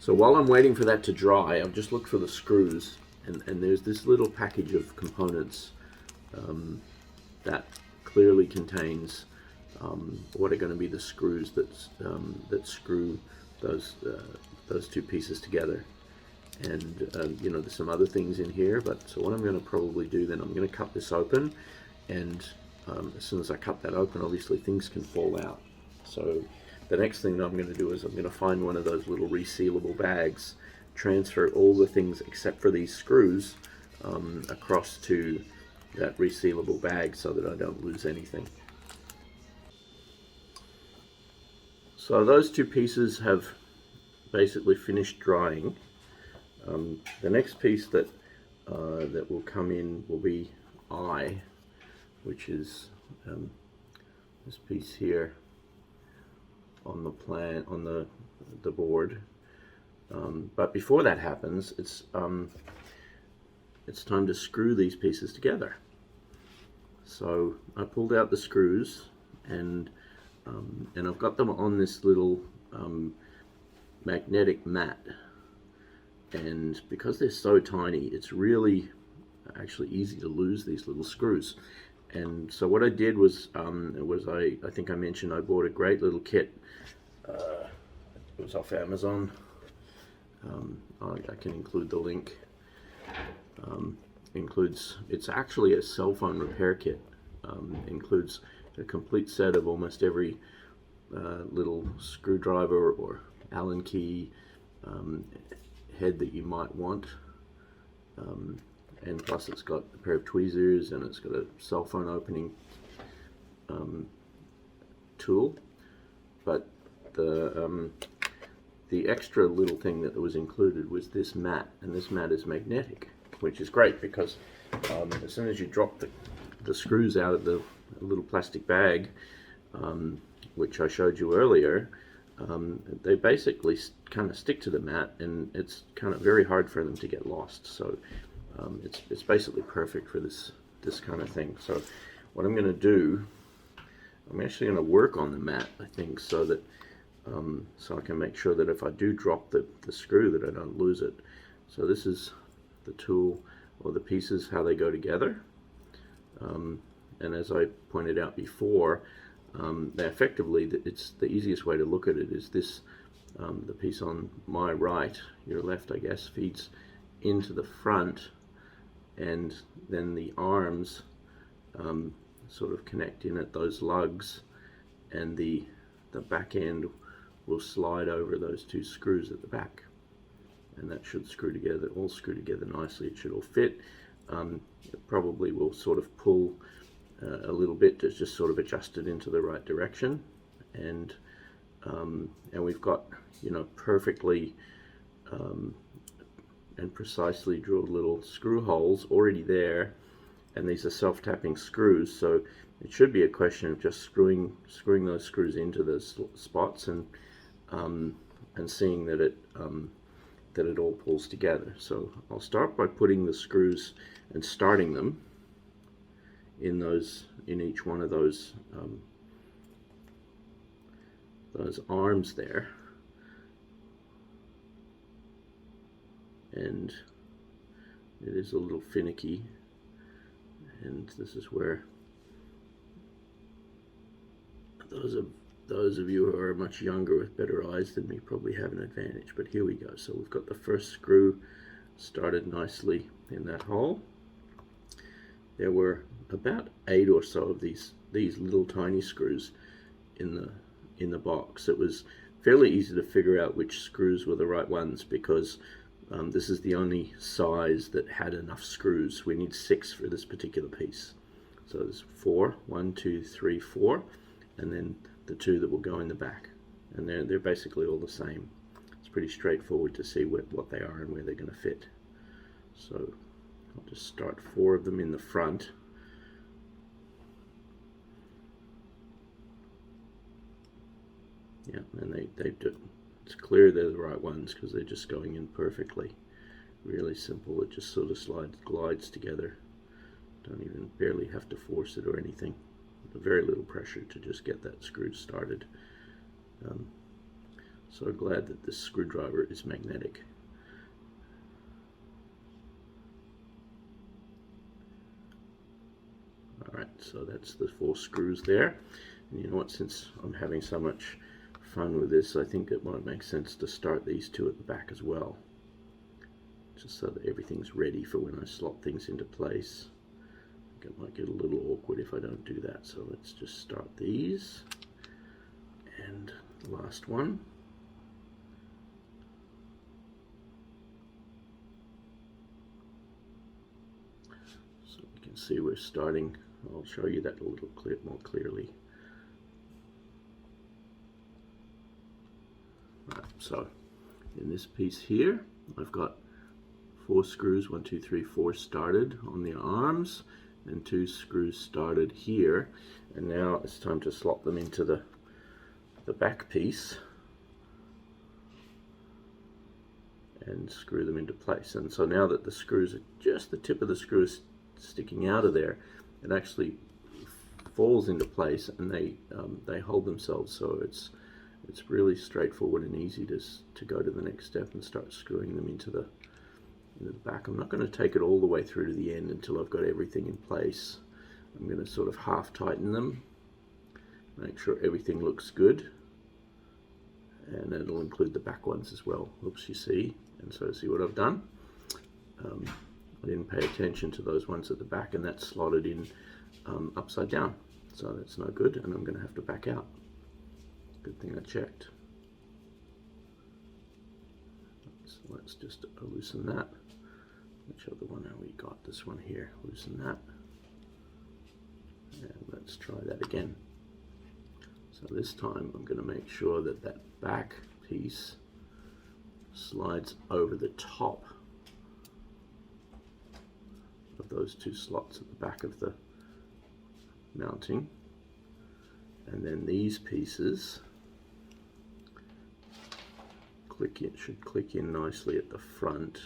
So while I'm waiting for that to dry, I've just looked for the screws, and there's this little package of components that clearly contains what are going to be the screws that screw those two pieces together. And you know, there's some other things in here, but so what I'm going to probably do then, I'm going to cut this open, and as soon as I cut that open, obviously things can fall out. So the next thing that I'm going to do is I'm going to find one of those little resealable bags, transfer all the things except for these screws across to that resealable bag so that I don't lose anything. So those two pieces have basically finished drying. The next piece that will come in will be I, which is this piece here on the plan on the board. But before that happens, it's time to screw these pieces together. So I pulled out the screws, and I've got them on this little magnetic mat. And because they're so tiny, it's really actually easy to lose these little screws. And so what I did was, I think I mentioned I bought a great little kit. It was off Amazon. I can include the link. It's actually a cell phone repair kit. Includes a complete set of almost every little screwdriver or Allen key head that you might want, and plus it's got a pair of tweezers, and it's got a cell phone opening tool. But the extra little thing that was included was this mat, and this mat is magnetic, which is great because as soon as you drop the screws out of the little plastic bag, which I showed you earlier, they basically kind of stick to the mat, and it's kind of very hard for them to get lost. So it's basically perfect for this kind of thing. So what I'm going to do, I'm actually going to work on the mat, I think, so that so I can make sure that if I do drop the screw, that I don't lose it. So this is the tool, or the pieces, how they go together. And as I pointed out before, they effectively, it's the easiest way to look at it is this, the piece on my right, your left I guess, feeds into the front, and then the arms sort of connect in at those lugs, and the back end will slide over those two screws at the back, and that should all screw together nicely. It should all fit. It probably will sort of pull a little bit to just sort of adjust it into the right direction, and we've got, you know, perfectly and precisely drilled little screw holes already there, and these are self-tapping screws, so it should be a question of just screwing those screws into those spots, and seeing that it all pulls together. So I'll start by putting the screws and starting them in each one of those arms there, and it is a little finicky, and this is where those of you who are much younger with better eyes than me probably have an advantage. But here we go. So we've got the first screw started nicely in that hole. There were about 8 or so of these little tiny screws in the box. It was fairly easy to figure out which screws were the right ones, because this is the only size that had enough screws. We need 6 for this particular piece. So there's 4, 1, 2, 3, 4, and then the 2 that will go in the back, and they're basically all the same. It's pretty straightforward to see what they are and where they're going to fit. So I'll just start 4 of them in the front. Yeah, and it's clear they're the right ones because they're just going in perfectly. Really simple. It just sort of glides together. Don't even barely have to force it or anything. Very little pressure to just get that screw started. So glad that this screwdriver is magnetic. Alright, so that's the 4 screws there. And you know what, since I'm having so much fun with this, I think it might make sense to start these 2 at the back as well. Just so that everything's ready for when I slot things into place. I think it might get a little awkward if I don't do that, so let's just start these. And the last one. So you can see we're starting. I'll show you that a little more clearly. Right, so in this piece here, I've got 4 screws, 1, 2, 3, 4 started on the arms, and 2 screws started here. And now it's time to slot them into the back piece and screw them into place. And so now that the screws are just the tip of the screw is sticking out of there, it actually falls into place, and they hold themselves. So it's really straightforward and easy to go to the next step and start screwing them into the back. I'm not going to take it all the way through to the end until I've got everything in place. I'm going to sort of half tighten them, make sure everything looks good, and it'll include the back ones as well. Oops, you see, and so see what I've done. I didn't pay attention to those ones at the back, and that's slotted in upside down, so that's no good, and I'm going to have to back out. Good thing I checked. So let's just loosen that. Which other one have we got? This one here. Loosen that. And let's try that again. So this time I'm going to make sure that that back piece slides over the top of those 2 slots at the back of the mounting. And then these pieces should click in nicely at the front.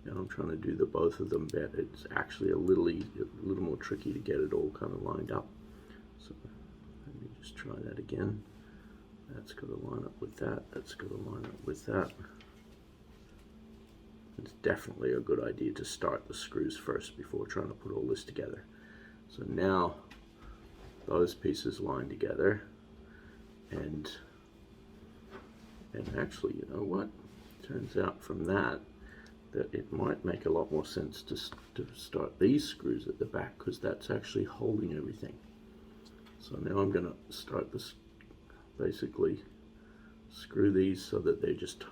Now I'm trying to do both of them better. It's actually a little more tricky to get it all kind of lined up. So let me just try that again. That's got to line up with that. That's got to line up with that. It's definitely a good idea to start the screws first before trying to put all this together. So now those pieces line together, and actually, you know what? Turns out from that it might make a lot more sense to start these screws at the back, because that's actually holding everything. So now I'm going to start this, basically screw these so that they're just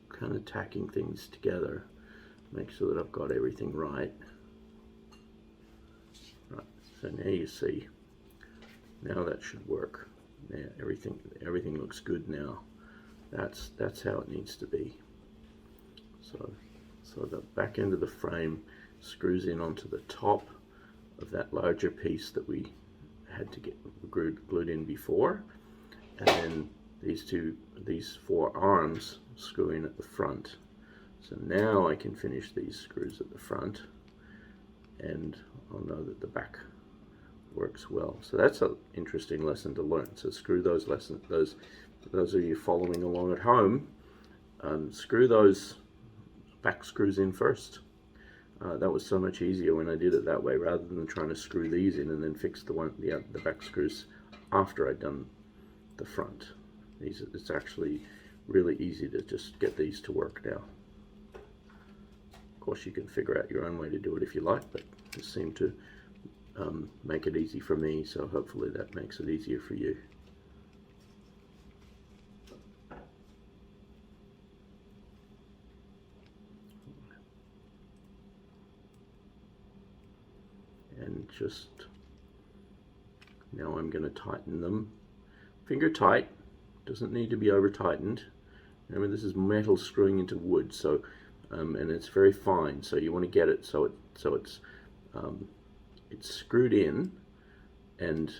kind of tacking things together. Make sure that I've got everything right. Right, so now you see, now that should work. Yeah, everything looks good now. That's how it needs to be. So the back end of the frame screws in onto the top of that larger piece that we had to get glued in before, and then these 4 arms screw in at the front. So now I can finish these screws at the front, and I'll know that the back works well. So that's an interesting lesson to learn. So screw those lessons. Those of you following along at home, screw those back screws in first. That was so much easier when I did it that way, rather than trying to screw these in and then fix the back screws after I'd done the front. It's actually really easy to just get these to work now. Of course, you can figure out your own way to do it if you like, but this seemed to make it easy for me, so hopefully that makes it easier for you. And just now I'm going to tighten them. Finger tight, doesn't need to be over tightened. Remember, this is metal screwing into wood, so and it's very fine, so you want to get it so it's screwed in and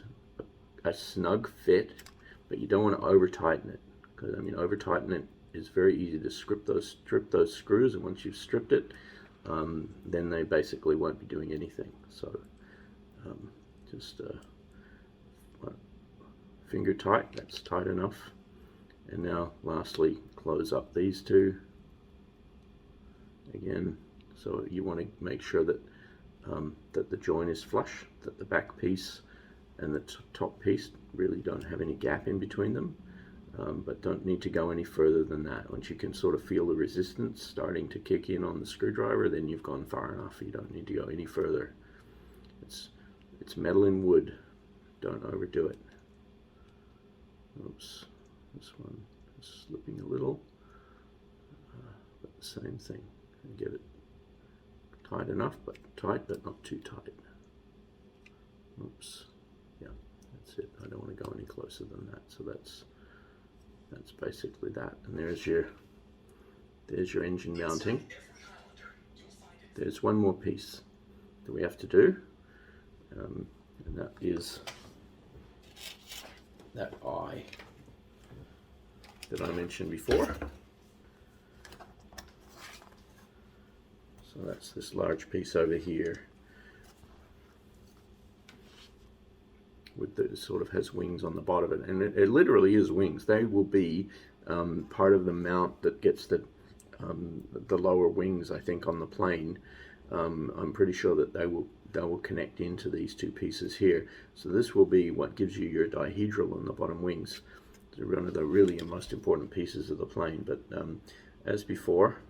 a snug fit, but you don't want to over tighten it, because over tighten it is very easy to strip those screws, and once you've stripped it, then they basically won't be doing anything. So just finger tight, that's tight enough, And now lastly, close up these two again. So you want to make sure that that the joint is flush, that the back piece and the top piece really don't have any gap in between them, but don't need to go any further than that. Once you can sort of feel the resistance starting to kick in on the screwdriver, then you've gone far enough. You don't need to go any further. It's metal in wood. Don't overdo it. Oops, this one is slipping a little, but the same thing. Get it tight enough, but tight, but not too tight. Oops, yeah, that's it. I don't want to go any closer than that. So that's basically that. And there's your engine mounting. There's one more piece that we have to do, and that is that eye that I mentioned before. So that's this large piece over here with the sort of has wings on the bottom of it, and it literally is wings. They will be part of the mount that gets the lower wings, I think, on the plane. I'm pretty sure that they will connect into these two pieces here. So this will be what gives you your dihedral on the bottom wings. They're one of the really most important pieces of the plane. But as before,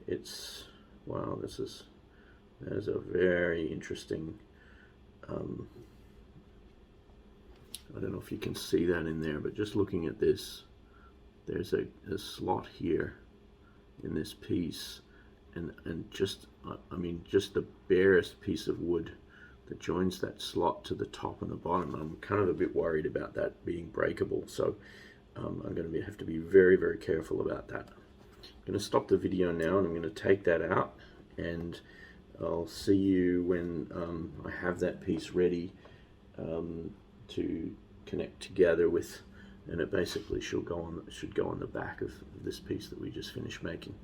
it's wow. That is a very interesting. I don't know if you can see that in there, but just looking at this, there's a slot here in this piece, and just I mean just the barest piece of wood that joins that slot to the top and the bottom. I'm kind of a bit worried about that being breakable, so I'm going to have to be very, very careful about that. I'm going to stop the video now, and I'm going to take that out, and I'll see you when I have that piece ready to connect together with, and it basically should go on the back of this piece that we just finished making.